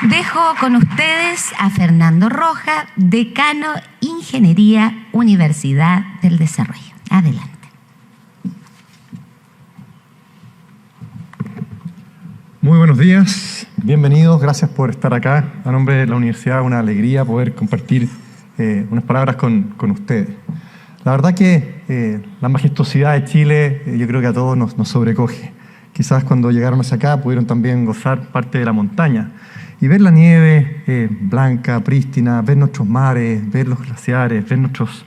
Dejo con ustedes a Fernando Roja, decano Ingeniería, Universidad del Desarrollo. Adelante. Muy buenos días, bienvenidos, gracias por estar acá. A nombre de la universidad, una alegría poder compartir unas palabras con ustedes. La verdad que la majestuosidad de Chile yo creo que a todos nos sobrecoge. Quizás cuando llegaron hacia acá pudieron también gozar parte de la montaña y ver la nieve blanca, prístina, ver nuestros mares, ver los glaciares, ver nuestros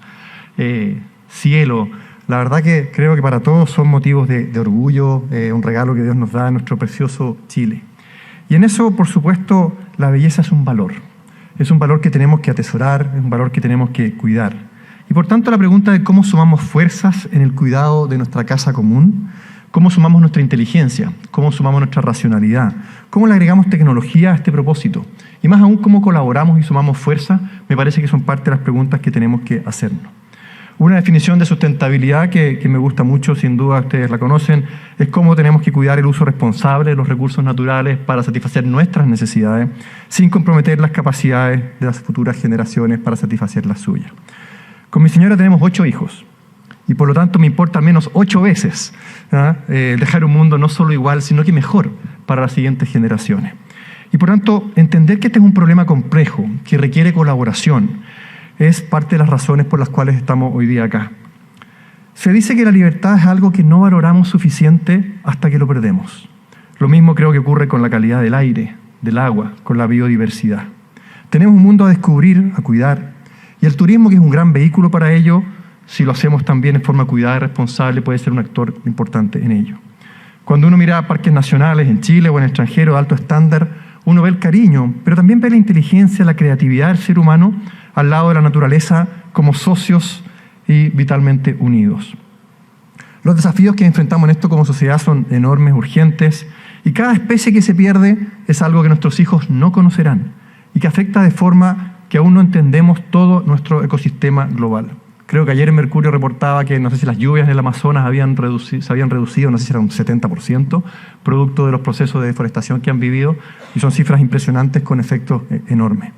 cielos. La verdad que creo que para todos son motivos de orgullo, un regalo que Dios nos da a nuestro precioso Chile. Y en eso, por supuesto, la belleza es un valor. Es un valor que tenemos que atesorar, es un valor que tenemos que cuidar. Y por tanto, la pregunta de cómo sumamos fuerzas en el cuidado de nuestra casa común, cómo sumamos nuestra inteligencia, cómo sumamos nuestra racionalidad, cómo le agregamos tecnología a este propósito. Y más aún, cómo colaboramos y sumamos fuerza, me parece que son parte de las preguntas que tenemos que hacernos. Una definición de sustentabilidad que me gusta mucho, sin duda ustedes la conocen, es cómo tenemos que cuidar el uso responsable de los recursos naturales para satisfacer nuestras necesidades, sin comprometer las capacidades de las futuras generaciones para satisfacer las suyas. Con mi señora tenemos 8 hijos, y por lo tanto me importa al menos 8 veces dejar un mundo no solo igual, sino que mejor para las siguientes generaciones. Y por tanto, entender que este es un problema complejo, que requiere colaboración, es parte de las razones por las cuales estamos hoy día acá. Se dice que la libertad es algo que no valoramos suficiente hasta que lo perdemos. Lo mismo creo que ocurre con la calidad del aire, del agua, con la biodiversidad. Tenemos un mundo a descubrir, a cuidar, y el turismo, que es un gran vehículo para ello, si lo hacemos también en forma cuidada y responsable, puede ser un actor importante en ello. Cuando uno mira parques nacionales en Chile o en el extranjero de alto estándar, uno ve el cariño, pero también ve la inteligencia, la creatividad del ser humano al lado de la naturaleza como socios y vitalmente unidos. Los desafíos que enfrentamos en esto como sociedad son enormes, urgentes, y cada especie que se pierde es algo que nuestros hijos no conocerán y que afecta de forma que aún no entendemos todo nuestro ecosistema global. Creo que ayer en Mercurio reportaba que no sé si las lluvias en el Amazonas se habían reducido, no sé si era un 70%, producto de los procesos de deforestación que han vivido, y son cifras impresionantes con efectos enormes.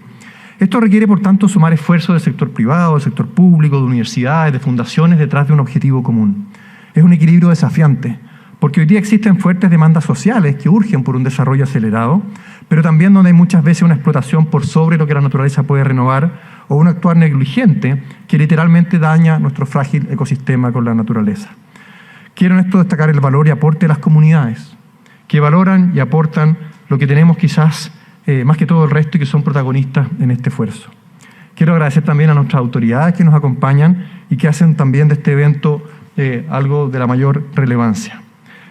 Esto requiere, por tanto, sumar esfuerzos del sector privado, del sector público, de universidades, de fundaciones, detrás de un objetivo común. Es un equilibrio desafiante, porque hoy día existen fuertes demandas sociales que urgen por un desarrollo acelerado, pero también donde hay muchas veces una explotación por sobre lo que la naturaleza puede renovar o un actuar negligente que literalmente daña nuestro frágil ecosistema con la naturaleza. Quiero en esto destacar el valor y aporte de las comunidades, que valoran y aportan lo que tenemos quizás más que todo el resto y que son protagonistas en este esfuerzo. Quiero agradecer también a nuestras autoridades que nos acompañan y que hacen también de este evento algo de la mayor relevancia.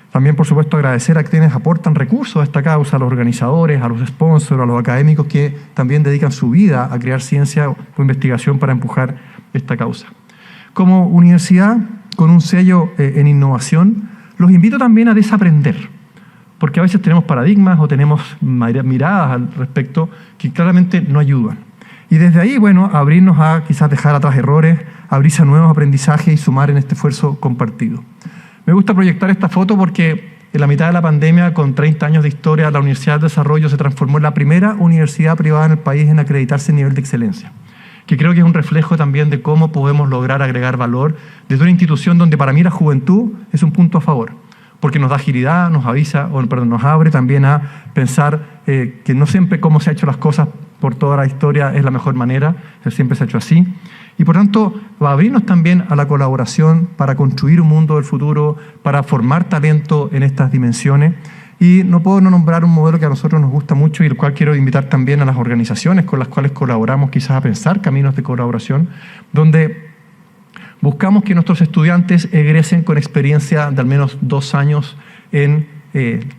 También, por supuesto, agradecer a quienes aportan recursos a esta causa, a los organizadores, a los sponsors, a los académicos que también dedican su vida a crear ciencia o investigación para empujar esta causa. Como universidad, con un sello en innovación, los invito también a desaprender, porque a veces tenemos paradigmas o tenemos miradas al respecto que claramente no ayudan. Y desde ahí, bueno, abrirnos a quizás dejar atrás errores, abrirse a nuevos aprendizajes y sumar en este esfuerzo compartido. Me gusta proyectar esta foto porque en la mitad de la pandemia, con 30 años de historia, la Universidad del Desarrollo se transformó en la primera universidad privada en el país en acreditarse en nivel de excelencia, que creo que es un reflejo también de cómo podemos lograr agregar valor desde una institución donde para mí la juventud es un punto a favor, porque nos da agilidad, nos abre también a pensar que no siempre cómo se han hecho las cosas por toda la historia es la mejor manera, siempre se ha hecho así. Y por tanto, va a abrirnos también a la colaboración para construir un mundo del futuro, para formar talento en estas dimensiones. Y no puedo no nombrar un modelo que a nosotros nos gusta mucho y el cual quiero invitar también a las organizaciones con las cuales colaboramos, quizás a pensar caminos de colaboración, donde buscamos que nuestros estudiantes egresen con experiencia de al menos 2 años en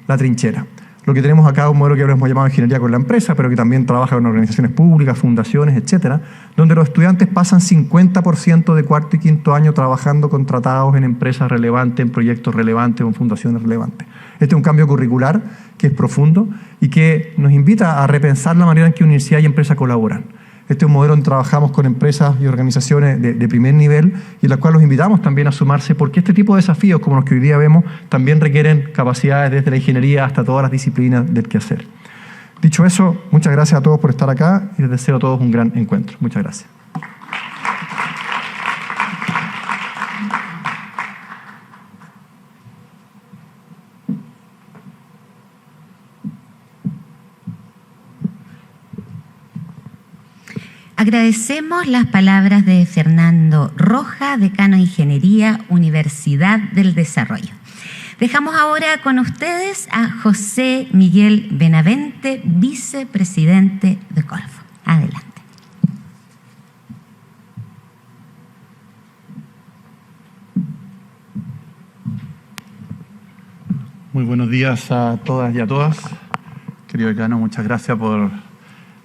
la trinchera. Lo que tenemos acá es un modelo que hemos llamado ingeniería con la empresa, pero que también trabaja con organizaciones públicas, fundaciones, etcétera, donde los estudiantes pasan 50% de cuarto y quinto año trabajando contratados en empresas relevantes, en proyectos relevantes o en fundaciones relevantes. Este es un cambio curricular que es profundo y que nos invita a repensar la manera en que universidad y empresa colaboran. Este es un modelo donde trabajamos con empresas y organizaciones de primer nivel y en la cual los invitamos también a sumarse porque este tipo de desafíos, como los que hoy día vemos, también requieren capacidades desde la ingeniería hasta todas las disciplinas del quehacer. Dicho eso, muchas gracias a todos por estar acá y les deseo a todos un gran encuentro. Muchas gracias. Agradecemos las palabras de Fernando Roja, decano de Ingeniería, Universidad del Desarrollo. Dejamos ahora con ustedes a José Miguel Benavente, vicepresidente de Corfo. Adelante. Muy buenos días a todas y a todas. Querido decano, muchas gracias por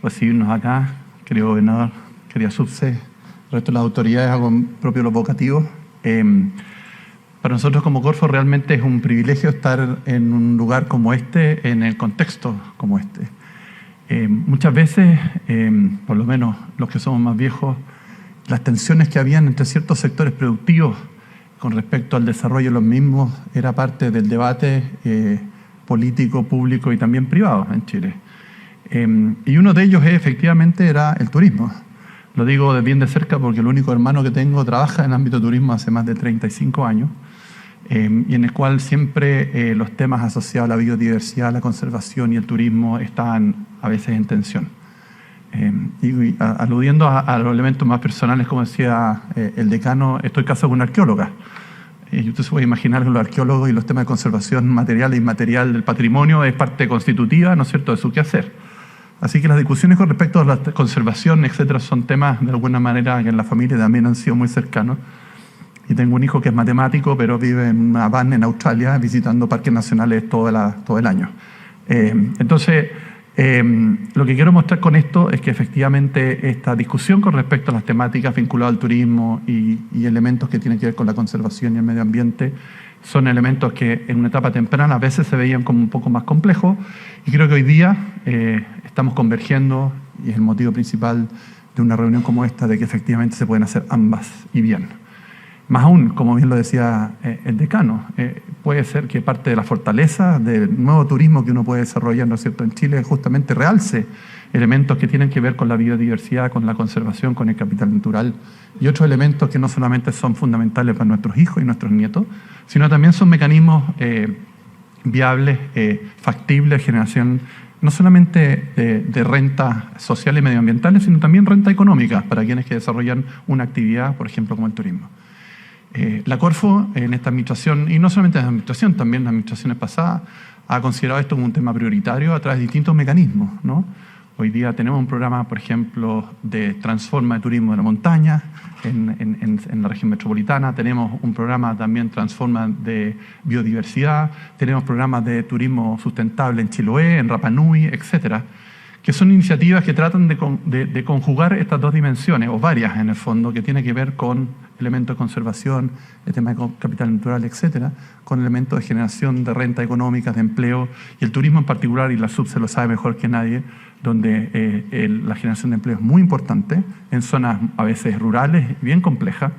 recibirnos acá. Querido gobernador, querida subse, el resto de las autoridades, hago propio los vocativos. Para nosotros como Corfo realmente es un privilegio estar en un lugar como este, en el contexto como este. Muchas veces, por lo menos los que somos más viejos, las tensiones que habían entre ciertos sectores productivos con respecto al desarrollo de los mismos era parte del debate político, público y también privado en Chile. Y uno de ellos efectivamente era el turismo. Lo digo de bien de cerca porque el único hermano que tengo trabaja en el ámbito de turismo hace más de 35 años y en el cual siempre los temas asociados a la biodiversidad, la conservación y el turismo estaban a veces en tensión. Y aludiendo a los elementos más personales, como decía el decano, estoy casado con una arqueóloga. Y usted se puede imaginar que los arqueólogos y los temas de conservación material e inmaterial del patrimonio es parte constitutiva, ¿no es cierto?, de su quehacer. Así que las discusiones con respecto a la conservación, etcétera, son temas de alguna manera que en la familia también han sido muy cercanos. Y tengo un hijo que es matemático, pero vive en una van en Australia visitando parques nacionales todo el año. Entonces, lo que quiero mostrar con esto es que efectivamente esta discusión con respecto a las temáticas vinculadas al turismo y elementos que tienen que ver con la conservación y el medio ambiente son elementos que en una etapa temprana a veces se veían como un poco más complejos y creo que hoy día estamos convergiendo y es el motivo principal de una reunión como esta de que efectivamente se pueden hacer ambas y bien. Más aún, como bien lo decía el decano, puede ser que parte de la fortaleza del nuevo turismo que uno puede desarrollar, ¿no es cierto?, en Chile justamente realce elementos que tienen que ver con la biodiversidad, con la conservación, con el capital natural y otros elementos que no solamente son fundamentales para nuestros hijos y nuestros nietos, sino también son mecanismos viables, factibles, de generación no solamente de renta social y medioambientales, sino también renta económica para quienes que desarrollan una actividad, por ejemplo, como el turismo. La Corfo, en esta administración, y no solamente en esta administración, también en las administraciones pasadas, ha considerado esto como un tema prioritario a través de distintos mecanismos, ¿no? Hoy día tenemos un programa, por ejemplo, de transforma de turismo de la montaña en la región metropolitana. Tenemos un programa también transforma de biodiversidad. Tenemos programas de turismo sustentable en Chiloé, en Rapa Nui, etcétera, que son iniciativas que tratan de conjugar estas dos dimensiones, o varias en el fondo, que tiene que ver con elementos de conservación, el tema de capital natural, etcétera, con elementos de generación de renta económica, de empleo, y el turismo en particular, y la SUB lo sabe mejor que nadie, donde la generación de empleo es muy importante, en zonas a veces rurales, bien complejas,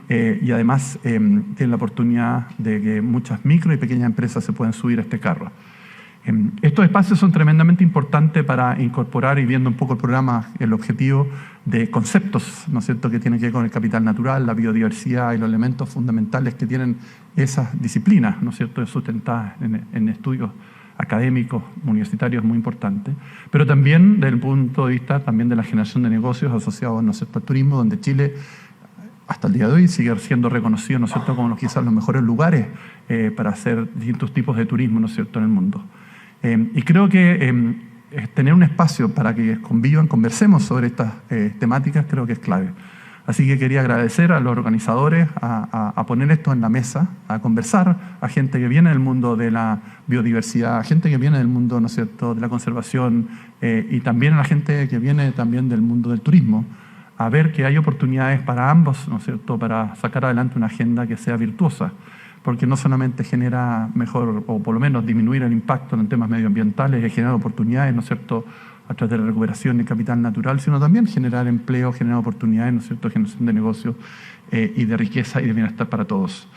y además tienen la oportunidad de que muchas micro y pequeñas empresas se puedan subir a este carro. Estos espacios son tremendamente importantes para incorporar, y viendo un poco el programa, el objetivo de conceptos, ¿no es cierto?, que tienen que ver con el capital natural, la biodiversidad y los elementos fundamentales que tienen esas disciplinas, ¿no es cierto?, sustentadas en estudios académicos, universitarios muy importantes, pero también desde el punto de vista también de la generación de negocios asociados, ¿no es cierto?, al turismo, donde Chile hasta el día de hoy sigue siendo reconocido, ¿no es cierto?, como quizás los mejores lugares para hacer distintos tipos de turismo, ¿no es cierto?, en el mundo. Y creo que tener un espacio para que conversemos sobre estas temáticas, creo que es clave. Así que quería agradecer a los organizadores a poner esto en la mesa, a conversar, a gente que viene del mundo de la biodiversidad, a gente que viene del mundo, ¿no es cierto?, de la conservación y también a la gente que viene también del mundo del turismo, a ver que hay oportunidades para ambos, ¿no es cierto?, para sacar adelante una agenda que sea virtuosa, porque no solamente genera mejor, o por lo menos disminuir el impacto en temas medioambientales, genera oportunidades, ¿no es cierto?, a través de la recuperación de capital natural, sino también generar empleo, generar oportunidades, ¿no es cierto?, generación de negocios y de riqueza y de bienestar para todos.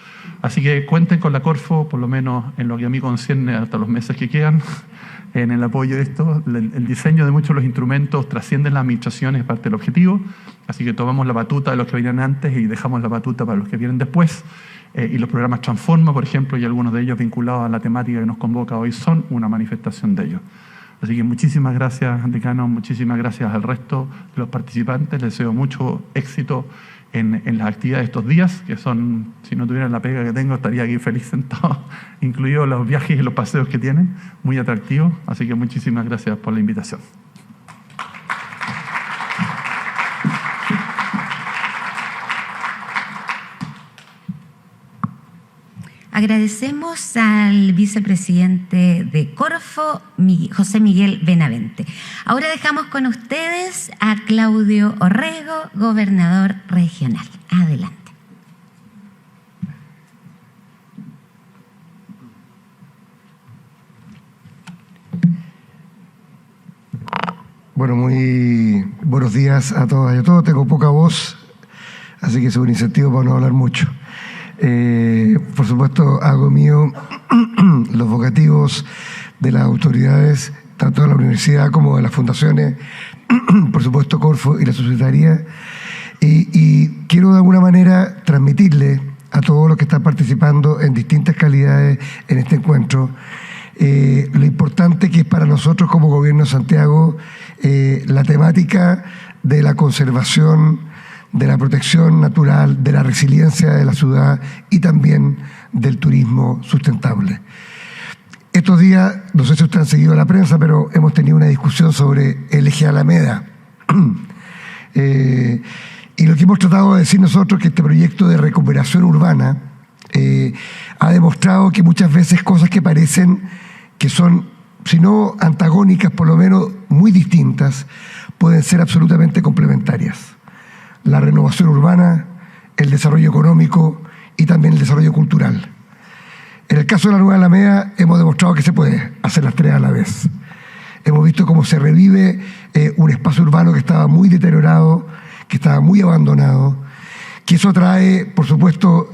Así que cuenten con la Corfo, por lo menos en lo que a mí concierne, hasta los meses que quedan, en el apoyo de esto. El diseño de muchos de los instrumentos trasciende las administraciones, es parte del objetivo, así que tomamos la batuta de los que venían antes y dejamos la batuta para los que vienen después. Y los programas Transforma, por ejemplo, y algunos de ellos vinculados a la temática que nos convoca hoy, son una manifestación de ello. Así que muchísimas gracias, decano, muchísimas gracias al resto de los participantes. Les deseo mucho éxito en las actividades de estos días, que son, si no tuviera la pega que tengo, estaría aquí feliz sentado, incluidos los viajes y los paseos que tienen, muy atractivos. Así que muchísimas gracias por la invitación. Agradecemos al vicepresidente de Corfo, José Miguel Benavente. Ahora dejamos con ustedes a Claudio Orrego, gobernador regional. Adelante. Bueno, muy buenos días a todas y a todos. Tengo poca voz, así que es un incentivo para no hablar mucho. Por supuesto, hago mío los vocativos de las autoridades, tanto de la universidad como de las fundaciones, por supuesto Corfo y la societaría, y quiero de alguna manera transmitirle a todos los que están participando en distintas calidades en este encuentro lo importante que es para nosotros como Gobierno de Santiago la temática de la conservación, de la protección natural, de la resiliencia de la ciudad y también del turismo sustentable. Estos días, no sé si ustedes han seguido la prensa, pero hemos tenido una discusión sobre el eje Alameda. Y lo que hemos tratado de decir nosotros es que este proyecto de recuperación urbana ha demostrado que muchas veces cosas que parecen que son, si no antagónicas, por lo menos muy distintas, pueden ser absolutamente complementarias. La renovación urbana, el desarrollo económico y también el desarrollo cultural. En el caso de la Nueva Alameda hemos demostrado que se puede hacer las tres a la vez. Hemos visto cómo se revive un espacio urbano que estaba muy deteriorado, que estaba muy abandonado, que eso trae, por supuesto,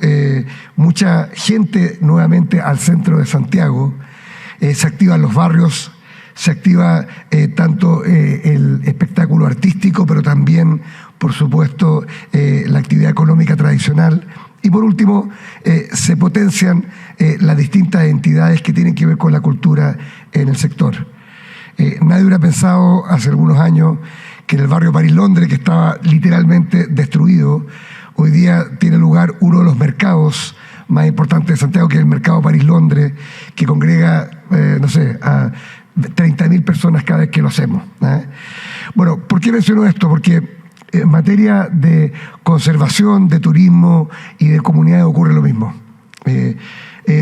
mucha gente nuevamente al centro de Santiago. Se activan los barrios, se activa tanto el espectáculo artístico, pero también, por supuesto, la actividad económica tradicional. Y por último, se potencian las distintas entidades que tienen que ver con la cultura en el sector. Nadie hubiera pensado hace algunos años que en el barrio París-Londres, que estaba literalmente destruido, hoy día tiene lugar uno de los mercados más importantes de Santiago, que es el mercado París-Londres, que congrega, a 30.000 personas cada vez que lo hacemos. Bueno, ¿por qué menciono esto? Porque en materia de conservación, de turismo y de comunidades ocurre lo mismo.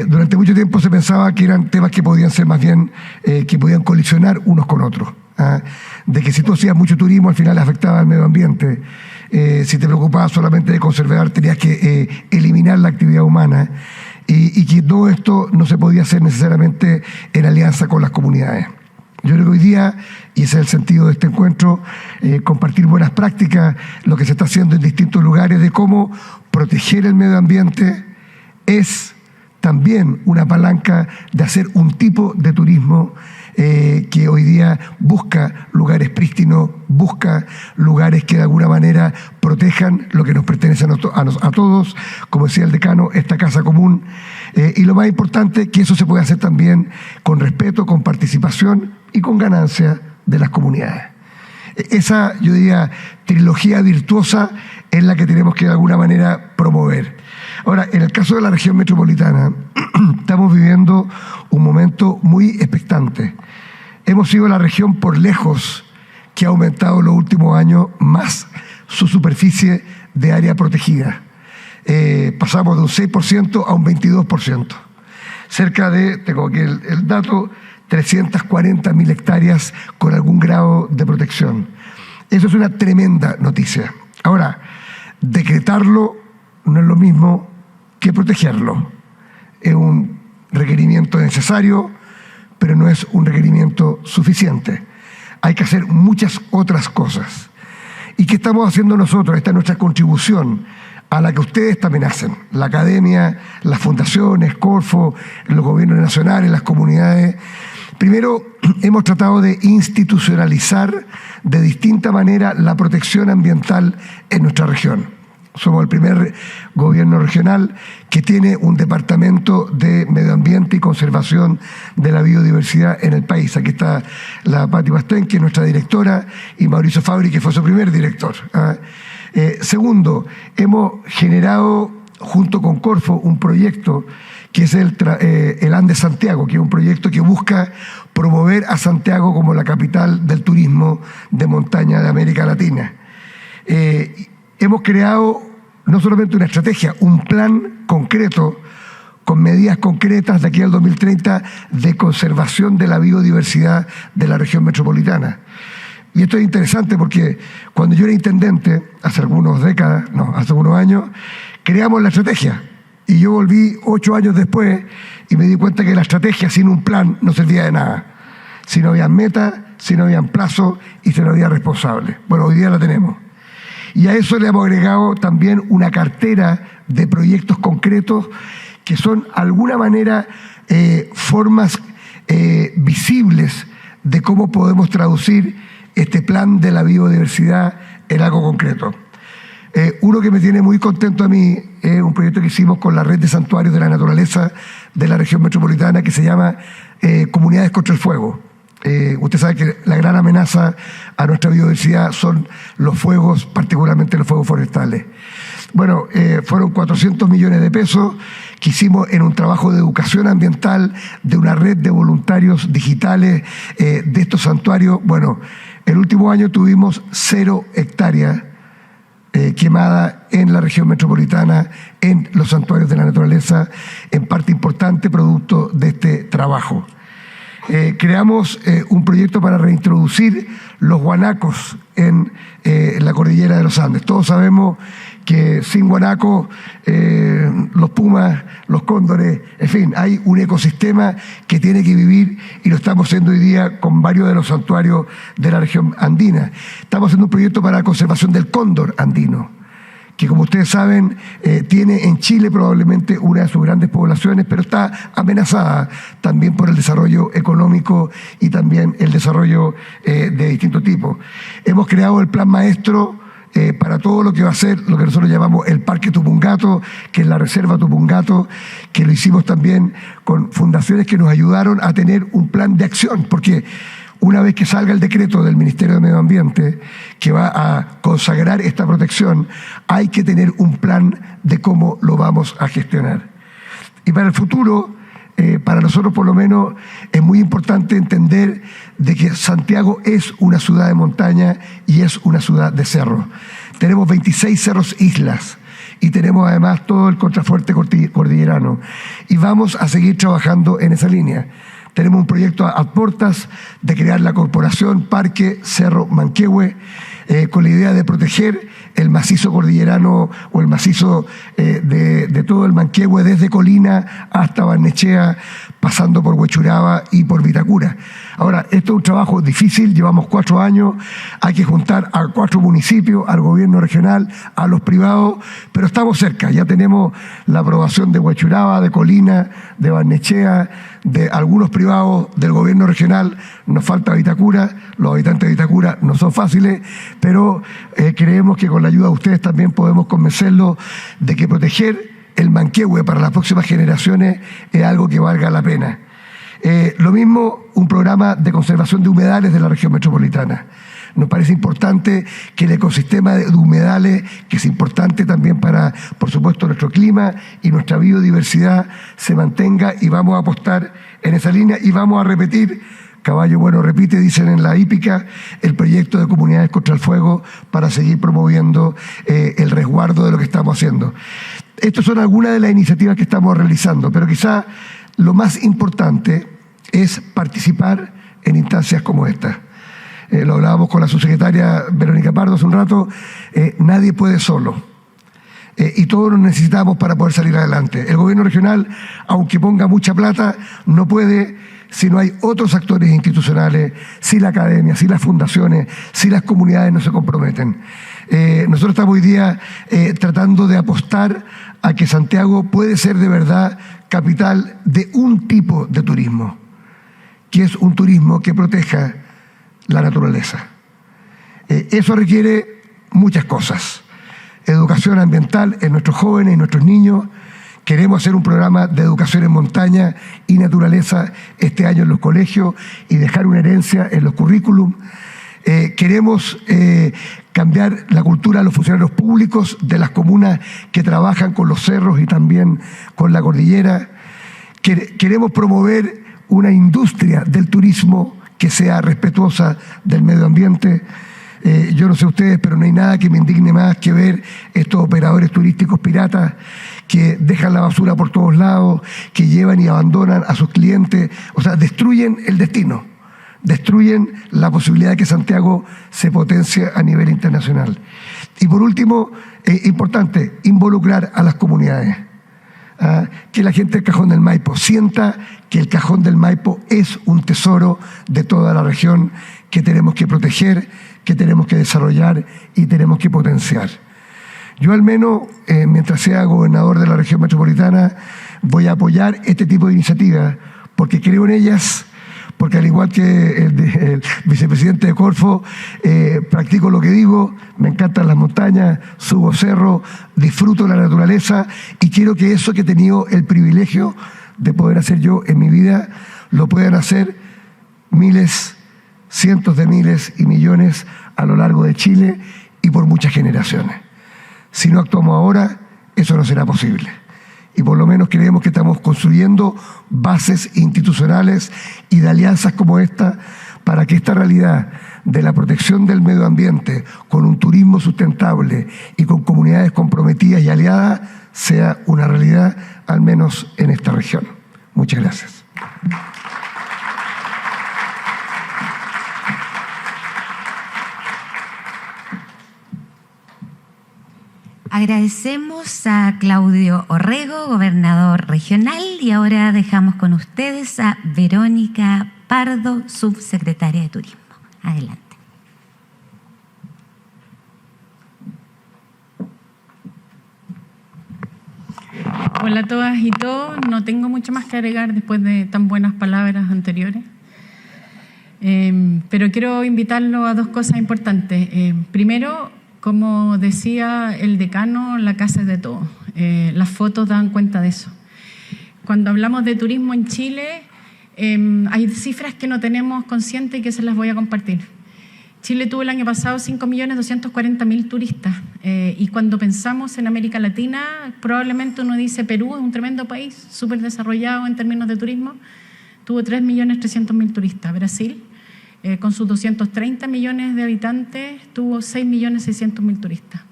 Durante mucho tiempo se pensaba que eran temas que podían ser más bien, que podían colisionar unos con otros. De que si tú hacías mucho turismo al final afectaba al medio ambiente. Si te preocupabas solamente de conservar tenías que eliminar la actividad humana y que todo esto no se podía hacer necesariamente en alianza con las comunidades. Yo creo que hoy día, y ese es el sentido de este encuentro, compartir buenas prácticas, lo que se está haciendo en distintos lugares de cómo proteger el medio ambiente es también una palanca de hacer un tipo de turismo que hoy día busca lugares prístinos, busca lugares que de alguna manera protejan lo que nos pertenece a todos, como decía el decano, esta casa común. Y lo más importante, que eso se puede hacer también con respeto, con participación y con ganancia de las comunidades. Esa, yo diría, trilogía virtuosa es la que tenemos que de alguna manera promover. Ahora, en el caso de la región metropolitana, estamos viviendo un momento muy expectante. Hemos sido la región por lejos que ha aumentado en los últimos años más su superficie de área protegida. Pasamos de un 6% a un 22%. Cerca de, tengo aquí el dato, 340.000 hectáreas con algún grado de protección. Eso es una tremenda noticia. Ahora, decretarlo no es lo mismo que protegerlo. Es un requerimiento necesario, pero no es un requerimiento suficiente. hay que hacer muchas otras cosas. ¿Y qué estamos haciendo nosotros? Esta es nuestra contribución a la que ustedes también hacen. La academia, las fundaciones, Corfo, los gobiernos nacionales, las comunidades. Primero, hemos tratado de institucionalizar de distinta manera la protección ambiental en nuestra región. Somos el primer gobierno regional que tiene un departamento de medio ambiente y conservación de la biodiversidad en el país. Aquí está la Pati Pastén, que es nuestra directora, y Mauricio Fabri, que fue su primer director. Segundo, hemos generado junto con Corfo un proyecto que es el Andes Santiago, que es un proyecto que busca promover a Santiago como la capital del turismo de montaña de América Latina. Hemos creado no solamente una estrategia, un plan concreto con medidas concretas de aquí al 2030 de conservación de la biodiversidad de la región metropolitana. Y esto es interesante porque cuando yo era intendente, hace algunos años, creamos la estrategia. Y yo volví 8 años después y me di cuenta que la estrategia sin un plan no servía de nada. Si no había metas, si no había plazo y si no había responsable. Bueno, hoy día la tenemos. Y a eso le hemos agregado también una cartera de proyectos concretos que son, de alguna manera, formas visibles de cómo podemos traducir este plan de la biodiversidad en algo concreto. Uno que me tiene muy contento a mí es un proyecto que hicimos con la Red de Santuarios de la Naturaleza de la región metropolitana que se llama Comunidades contra el Fuego. Usted sabe que la gran amenaza a nuestra biodiversidad son los fuegos, particularmente los fuegos forestales. Bueno, fueron 400 millones de pesos que hicimos en un trabajo de educación ambiental de una red de voluntarios digitales de estos santuarios. Bueno, el último año tuvimos 0 hectáreas quemadas en la región metropolitana, en los santuarios de la naturaleza, en parte importante producto de este trabajo. Creamos un proyecto para reintroducir los guanacos en la cordillera de los Andes. Todos sabemos que sin guanacos, los pumas, los cóndores, en fin, hay un ecosistema que tiene que vivir y lo estamos haciendo hoy día con varios de los santuarios de la región andina. Estamos haciendo un proyecto para la conservación del cóndor andino, que como ustedes saben, tiene en Chile probablemente una de sus grandes poblaciones, pero está amenazada también por el desarrollo económico y también el desarrollo de distintos tipos. Hemos creado el plan maestro para todo lo que va a ser lo que nosotros llamamos el Parque Tupungato, que es la Reserva Tupungato, que lo hicimos también con fundaciones que nos ayudaron a tener un plan de acción, porque una vez que salga el decreto del Ministerio de Medio Ambiente que va a consagrar esta protección, hay que tener un plan de cómo lo vamos a gestionar. Y para el futuro, para nosotros por lo menos, es muy importante entender de que Santiago es una ciudad de montaña y es una ciudad de cerros. Tenemos 26 cerros islas y tenemos además todo el contrafuerte cordillerano. Y vamos a seguir trabajando en esa línea. Tenemos un proyecto a puertas de crear la Corporación Parque Cerro Manquehue, con la idea de proteger el macizo cordillerano o el macizo de todo el Manquehue, desde Colina hasta Barnechea, pasando por Huechuraba y por Vitacura. Ahora, esto es un trabajo difícil, llevamos 4 años, hay que juntar a 4 municipios, al gobierno regional, a los privados, pero estamos cerca, ya tenemos la aprobación de Huechuraba, de Colina, de Barnechea, de algunos privados del gobierno regional, nos falta Vitacura, los habitantes de Vitacura no son fáciles, pero creemos que con la ayuda de ustedes también podemos convencerlos de que proteger el Manquehue para las próximas generaciones es algo que valga la pena. Lo mismo, un programa de conservación de humedales de la región metropolitana. Nos parece importante que el ecosistema de humedales, que es importante también para, por supuesto, nuestro clima y nuestra biodiversidad, se mantenga, y vamos a apostar en esa línea y vamos a repetir, caballo bueno repite, dicen en la hípica, el proyecto de Comunidades contra el Fuego para seguir promoviendo el resguardo de lo que estamos haciendo. Estas son algunas de las iniciativas que estamos realizando, pero quizá lo más importante es participar en instancias como esta. Lo hablábamos con la subsecretaria Verónica Pardo hace un rato, nadie puede solo. Y todos nos necesitamos para poder salir adelante. El gobierno regional, aunque ponga mucha plata, no puede si no hay otros actores institucionales, si la academia, si las fundaciones, si las comunidades no se comprometen. Nosotros estamos hoy día tratando de apostar a que Santiago puede ser de verdad capital de un tipo de turismo, que es un turismo que proteja la naturaleza. Eso requiere muchas cosas. Educación ambiental en nuestros jóvenes y nuestros niños. Queremos hacer un programa de educación en montaña y naturaleza este año en los colegios y dejar una herencia en los currículum. Queremos cambiar la cultura de los funcionarios públicos de las comunas que trabajan con los cerros y también con la cordillera. Queremos promover una industria del turismo que sea respetuosa del medio ambiente. Yo no sé ustedes, pero no hay nada que me indigne más que ver estos operadores turísticos piratas que dejan la basura por todos lados, que llevan y abandonan a sus clientes, o sea, destruyen el destino, destruyen la posibilidad de que Santiago se potencie a nivel internacional. Y por último, importante, involucrar a las comunidades. Que la gente del Cajón del Maipo sienta que el Cajón del Maipo es un tesoro de toda la región que tenemos que proteger, que tenemos que desarrollar y tenemos que potenciar. Yo al menos, mientras sea gobernador de la región metropolitana, voy a apoyar este tipo de iniciativas porque creo en ellas, porque al igual que el vicepresidente de Corfo, practico lo que digo, me encantan las montañas, subo cerro, disfruto la naturaleza y quiero que eso que he tenido el privilegio de poder hacer yo en mi vida, lo puedan hacer miles, cientos de miles y millones a lo largo de Chile y por muchas generaciones. Si no actuamos ahora, eso no será posible. Y por lo menos creemos que estamos construyendo bases institucionales y de alianzas como esta para que esta realidad de la protección del medio ambiente con un turismo sustentable y con comunidades comprometidas y aliadas sea una realidad, al menos en esta región. Muchas gracias. Agradecemos a Claudio Orrego, gobernador regional, y ahora dejamos con ustedes a Verónica Pardo, subsecretaria de Turismo. Adelante. Hola a todas y todos. No tengo mucho más que agregar después de tan buenas palabras anteriores. Pero quiero invitarlo a dos cosas importantes. Primero, como decía el decano, la casa es de todo. Las fotos dan cuenta de eso. Cuando hablamos de turismo en Chile, hay cifras que no tenemos conscientes y que se las voy a compartir. Chile tuvo el año pasado 5.240.000 turistas y cuando pensamos en América Latina, probablemente uno dice Perú es un tremendo país, súper desarrollado en términos de turismo, tuvo 3.300.000 turistas. Brasil, con sus 230 millones de habitantes, tuvo 6.600.000 turistas.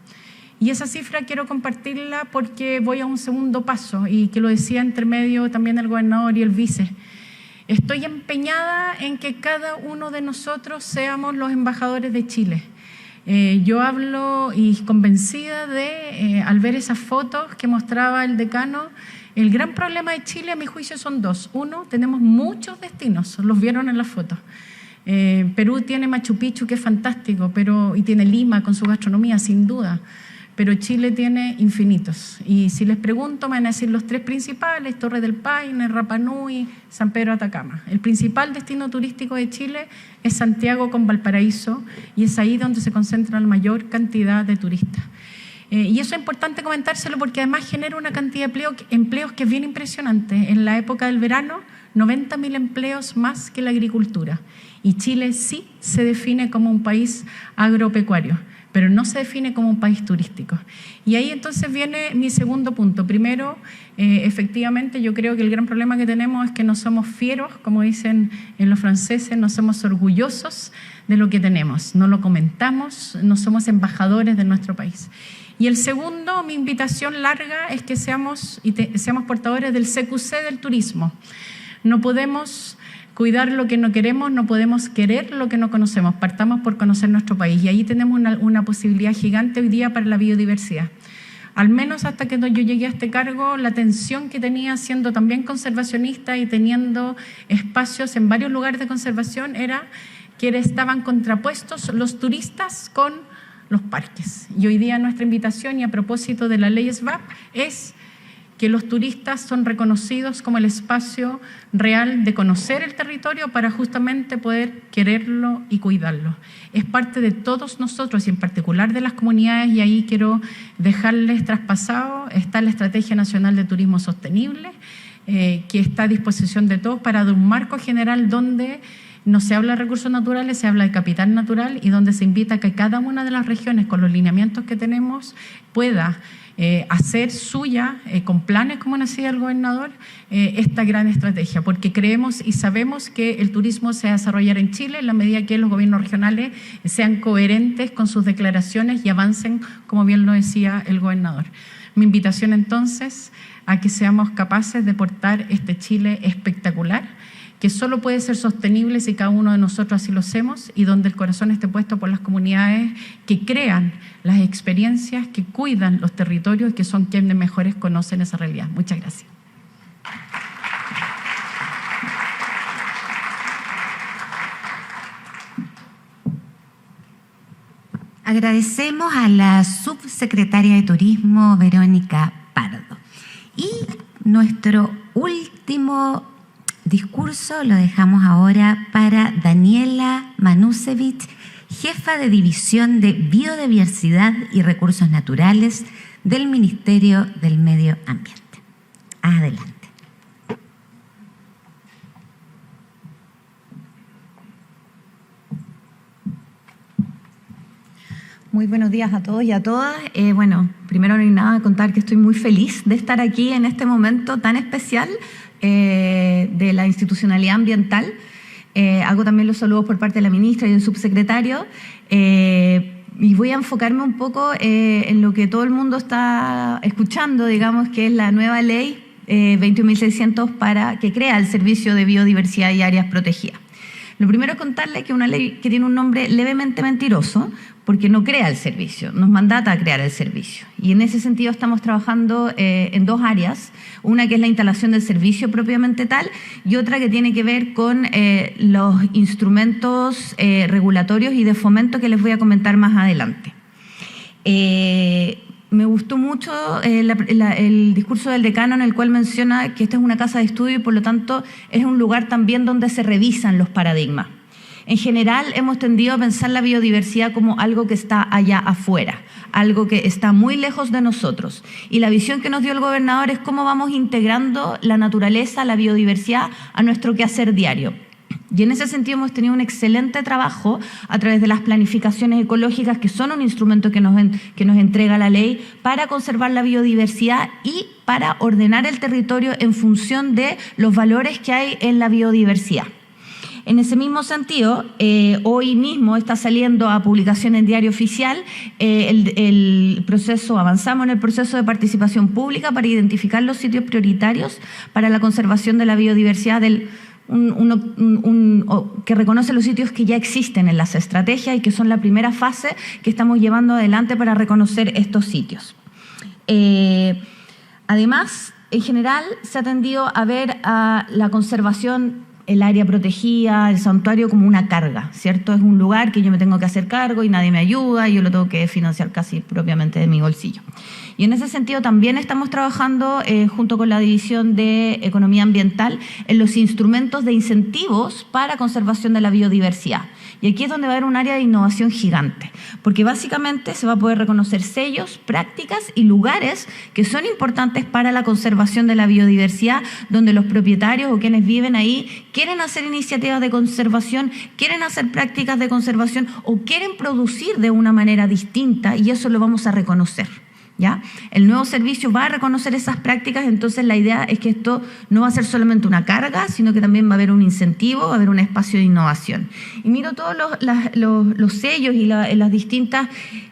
Y esa cifra quiero compartirla porque voy a un segundo paso y que lo decía entre medio también el gobernador y el vice. Estoy empeñada en que cada uno de nosotros seamos los embajadores de Chile. Yo hablo y convencida de, al ver esas fotos que mostraba el decano, el gran problema de Chile, a mi juicio, son dos. Uno, tenemos muchos destinos, los vieron en las fotos. Perú tiene Machu Picchu, que es fantástico, y tiene Lima con su gastronomía, sin duda. Pero Chile tiene infinitos. Y si les pregunto, me van a decir los tres principales: Torre del Paine, Rapa Nui, San Pedro Atacama. El principal destino turístico de Chile es Santiago con Valparaíso, y es ahí donde se concentra la mayor cantidad de turistas. Y eso es importante comentárselo porque además genera una cantidad de empleos que es bien impresionante. En la época del verano, 90.000 empleos más que la agricultura. Y Chile sí se define como un país agropecuario, pero no se define como un país turístico. Y ahí entonces viene mi segundo punto. Primero, efectivamente, yo creo que el gran problema que tenemos es que no somos fieros, como dicen en los franceses, no somos orgullosos de lo que tenemos, no lo comentamos, no somos embajadores de nuestro país. Y el segundo, mi invitación larga, es que seamos portadores del CQC del turismo. No podemos cuidar lo que no queremos, no podemos querer lo que no conocemos. Partamos por conocer nuestro país y ahí tenemos una posibilidad gigante hoy día para la biodiversidad. al menos hasta que yo llegué a este cargo, la tensión que tenía siendo también conservacionista y teniendo espacios en varios lugares de conservación era que estaban contrapuestos los turistas con los parques. Y hoy día nuestra invitación, y a propósito de la ley SBAP, es que los turistas son reconocidos como el espacio real de conocer el territorio para justamente poder quererlo y cuidarlo. Es parte de todos nosotros y en particular de las comunidades, y ahí quiero dejarles traspasado, está la Estrategia Nacional de Turismo Sostenible, que está a disposición de todos para dar un marco general donde no se habla de recursos naturales, se habla de capital natural, y donde se invita a que cada una de las regiones, con los lineamientos que tenemos, pueda hacer suya, con planes como decía el gobernador, esta gran estrategia, porque creemos y sabemos que el turismo se va a desarrollar en Chile en la medida que los gobiernos regionales sean coherentes con sus declaraciones y avancen, como bien lo decía el gobernador. Mi invitación entonces a que seamos capaces de portar este Chile espectacular, que solo puede ser sostenible si cada uno de nosotros así lo hacemos, y donde el corazón esté puesto por las comunidades que crean las experiencias, que cuidan los territorios y que son quienes mejores conocen esa realidad. Muchas gracias. Agradecemos a la subsecretaria de Turismo, Verónica Pardo. Y nuestro último discurso lo dejamos ahora para Daniela Manusevich, jefa de División de Biodiversidad y Recursos Naturales del Ministerio del Medio Ambiente. Adelante. Muy buenos días a todos y a todas. Primero no hay nada, contar que estoy muy feliz de estar aquí en este momento tan especial de la institucionalidad ambiental. Hago también los saludos por parte de la ministra y del subsecretario, y voy a enfocarme un poco en lo que todo el mundo está escuchando, digamos, que es la nueva ley 21.600 que crea el Servicio de Biodiversidad y Áreas Protegidas. Lo primero es contarles que es una ley que tiene un nombre levemente mentiroso, porque no crea el servicio, nos mandata a crear el servicio. Y en ese sentido estamos trabajando en dos áreas, una que es la instalación del servicio propiamente tal, y otra que tiene que ver con los instrumentos regulatorios y de fomento que les voy a comentar más adelante. Me gustó mucho el discurso del decano, en el cual menciona que esta es una casa de estudio y por lo tanto es un lugar también donde se revisan los paradigmas. En general hemos tendido a pensar la biodiversidad como algo que está allá afuera, algo que está muy lejos de nosotros. Y la visión que nos dio el gobernador es cómo vamos integrando la naturaleza, la biodiversidad a nuestro quehacer diario. Y en ese sentido hemos tenido un excelente trabajo a través de las planificaciones ecológicas, que son un instrumento que nos entrega la ley para conservar la biodiversidad y para ordenar el territorio en función de los valores que hay en la biodiversidad. En ese mismo sentido, hoy mismo está saliendo a publicación en Diario Oficial avanzamos en el proceso de participación pública para identificar los sitios prioritarios para la conservación de la biodiversidad que reconoce los sitios que ya existen en las estrategias y que son la primera fase que estamos llevando adelante para reconocer estos sitios. Además, en general, se ha tendido a ver a la conservación, el área protegida, el santuario, como una carga, ¿cierto? Es un lugar que yo me tengo que hacer cargo y nadie me ayuda y yo lo tengo que financiar casi propiamente de mi bolsillo. Y en ese sentido también estamos trabajando junto con la División de Economía Ambiental en los instrumentos de incentivos para conservación de la biodiversidad. Y aquí es donde va a haber un área de innovación gigante, porque básicamente se va a poder reconocer sellos, prácticas y lugares que son importantes para la conservación de la biodiversidad, donde los propietarios o quienes viven ahí quieren hacer iniciativas de conservación, quieren hacer prácticas de conservación o quieren producir de una manera distinta, y eso lo vamos a reconocer. ¿Ya? El nuevo servicio va a reconocer esas prácticas, entonces la idea es que esto no va a ser solamente una carga, sino que también va a haber un incentivo, va a haber un espacio de innovación. Y miro todos los sellos y las distintas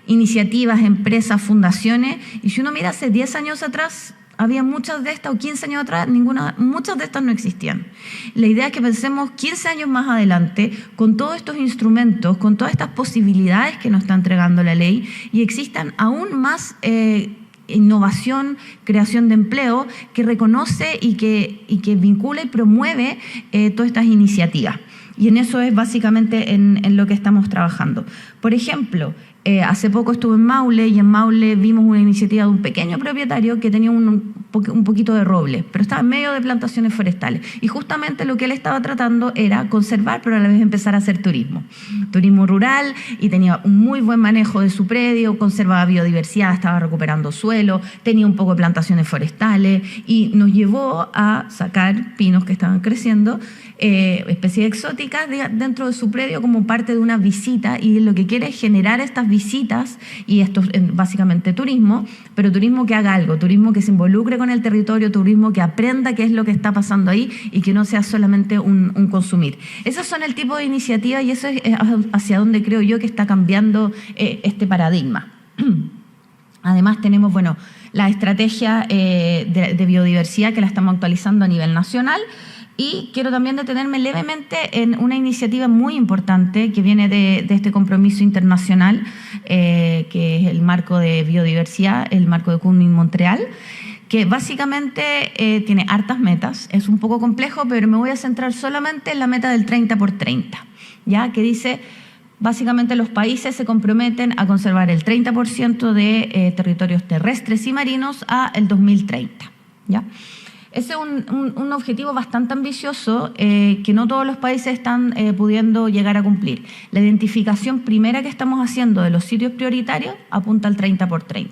iniciativas, empresas, fundaciones, y si uno mira hace 10 años atrás, había muchas de estas, o 15 años atrás, muchas de estas no existían. La idea es que pensemos 15 años más adelante, con todos estos instrumentos, con todas estas posibilidades que nos está entregando la ley, y existan aún más innovación, creación de empleo, que reconoce y que vincula y promueve todas estas iniciativas. Y en eso es básicamente en lo que estamos trabajando. Por ejemplo, hace poco estuve en Maule y en Maule vimos una iniciativa de un pequeño propietario que tenía un poquito de roble, pero estaba en medio de plantaciones forestales. Y justamente lo que él estaba tratando era conservar, pero a la vez empezar a hacer turismo rural, y tenía un muy buen manejo de su predio, conservaba biodiversidad, estaba recuperando suelo, tenía un poco de plantaciones forestales y nos llevó a sacar pinos que estaban creciendo, especies exóticas dentro de su predio como parte de una visita, y lo que quiere es generar estas visitas, y esto es básicamente turismo, pero turismo que haga algo, turismo que se involucre con el territorio, turismo que aprenda qué es lo que está pasando ahí y que no sea solamente un consumir. Esos son el tipo de iniciativas y eso es hacia donde creo yo que está cambiando este paradigma. Además tenemos, bueno, la estrategia de biodiversidad que la estamos actualizando a nivel nacional. Y quiero también detenerme levemente en una iniciativa muy importante que viene de este compromiso internacional, que es el marco de biodiversidad, el marco de Kunming-Montreal, que básicamente tiene hartas metas. Es un poco complejo, pero me voy a centrar solamente en la meta del 30x30, ¿ya? Que dice, básicamente los países se comprometen a conservar el 30% de territorios terrestres y marinos a el 2030, ¿ya? Ese es un objetivo bastante ambicioso que no todos los países están pudiendo llegar a cumplir. La identificación primera que estamos haciendo de los sitios prioritarios apunta al 30x30.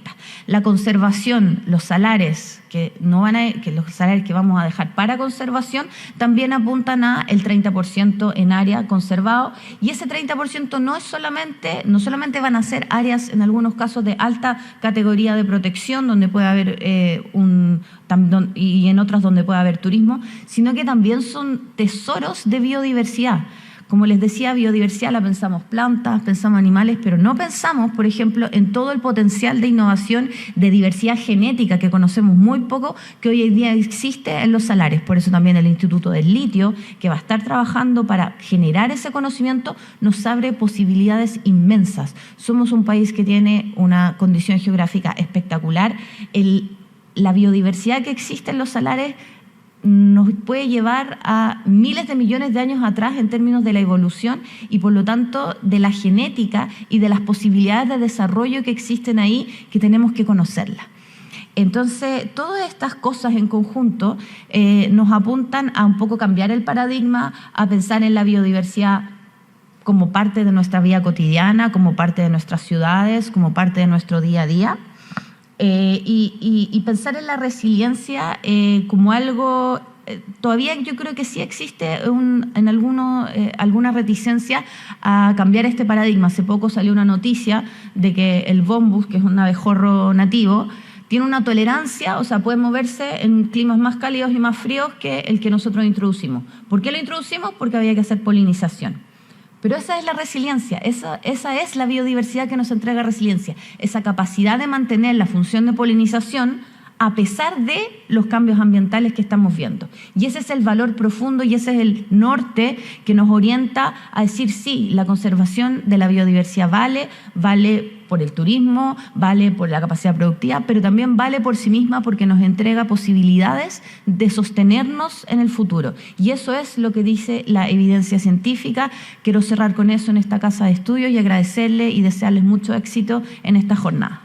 La conservación, los salares que los salarios que vamos a dejar para conservación también apuntan a el 30% en área conservado, y ese 30% no solamente van a ser áreas en algunos casos de alta categoría de protección donde puede haber y en otras donde puede haber turismo, sino que también son tesoros de biodiversidad. Como les decía, biodiversidad la pensamos plantas, pensamos animales, pero no pensamos, por ejemplo, en todo el potencial de innovación, de diversidad genética que conocemos muy poco, que hoy en día existe en los salares. Por eso también el Instituto del Litio, que va a estar trabajando para generar ese conocimiento, nos abre posibilidades inmensas. Somos un país que tiene una condición geográfica espectacular. La biodiversidad que existe en los salares nos puede llevar a miles de millones de años atrás en términos de la evolución y por lo tanto de la genética y de las posibilidades de desarrollo que existen ahí, que tenemos que conocerlas. Entonces, todas estas cosas en conjunto nos apuntan a un poco cambiar el paradigma, a pensar en la biodiversidad como parte de nuestra vida cotidiana, como parte de nuestras ciudades, como parte de nuestro día a día. Y pensar en la resiliencia como algo, todavía yo creo que sí existe alguna reticencia a cambiar este paradigma. Hace poco salió una noticia de que el bombus, que es un abejorro nativo, tiene una tolerancia, o sea, puede moverse en climas más cálidos y más fríos que el que nosotros introducimos. ¿Por qué lo introducimos? Porque había que hacer polinización. Pero esa es la resiliencia, esa es la biodiversidad que nos entrega resiliencia, esa capacidad de mantener la función de polinización a pesar de los cambios ambientales que estamos viendo. Y ese es el valor profundo y ese es el norte que nos orienta a decir sí, la conservación de la biodiversidad vale por el turismo, vale por la capacidad productiva, pero también vale por sí misma porque nos entrega posibilidades de sostenernos en el futuro. Y eso es lo que dice la evidencia científica. Quiero cerrar con eso en esta casa de estudios y agradecerle y desearles mucho éxito en esta jornada.